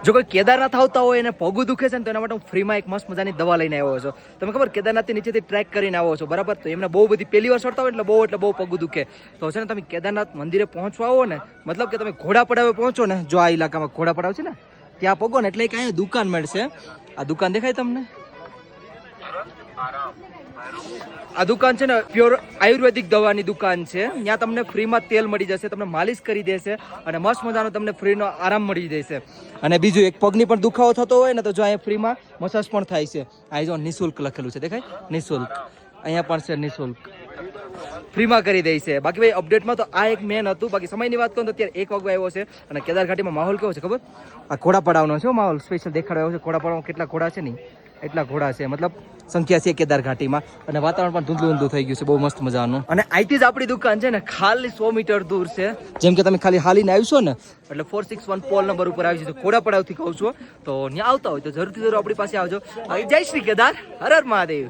જો કોઈ કેદારનાથ આવતા હોય અને પગું દુખે છે ને તો એના માટે હું ફ્રીમાં એક મસ્ત મજાની દવા લઈને આવ્યો છું. તમે ખબર કેદારનાથથી નીચેથી ટ્રેક કરીને આવો છો બરાબર, તો એમને બહુ બધી પહેલી વાર ચડતા હોય એટલે બહુ પગું દુખે. તો છે ને તમે કેદારનાથ મંદિરે પહોંચવા આવો ને, મતલબ કે તમે ઘોડા પડાવે પહોંચો ને, જો આ ઇલાકામાં ઘોડા પડાવ છે ને ત્યાં પગો ને એટલે એક અહીંયા દુકાન મળશે. આ દુકાન દેખાય તમને? આ દુકાન છે ને પ્યોર આયુર્વેદિક દવાની દુકાન છે. ત્યાં તમને ફ્રીમાં તેલ મળી જશે, તમને માલિશ કરી દેશે અને મસ્ત મજાનો તમને ફ્રીનો આરામ મળી જશે. અને બીજું એક પગની પણ દુખાવો થતો હોય ને તો જો અહીંયા ફ્રીમાં મસાજ પણ થાય છે. આ જો નિઃશુલ્ક લખેલું છે દેખાય, નિઃશુલ્ક. અહીંયા પણ છે નિઃશુલ્ક, ફ્રીમાં કરી દે છે. બાકી ભાઈ અપડેટમાં તો આ એક મેન હતું. બાકી સમયની વાત કરું તો અત્યારે 1 વાગવા આવ્યો છે અને કેદાર ઘાટીમાં માહોલ કેવો છે ખબર? આ ઘોડા પડાવનો છે માહોલ, સ્પેશિયલ દેખાડો આવ્યો છે. ઘોડા પડાવમાં કેટલા ઘોડા છે ને એટલા ઘોડા છે, મતલબ સંખ્યા છે કેદાર ઘાટીમાં. અને વાતાવરણ પણ ધૂંધલું થઈ ગયું છે, બહુ મસ્ત મજાનું. અને અહીંથી જ આપણી દુકાન છે ને ખાલી 100 મીટર દૂર છે. જેમ કે તમે ખાલી હાલીને આવશો ને એટલે 461 પોલ નંબર ઉપર આવી જશે. ઘોડા પડાવથી કહું છું, તો ત્યાં આવતા હોય તો જરૂરથી જરૂર આપણી પાસે આવજો. જય શ્રી કેદાર, હર હર મહાદેવ.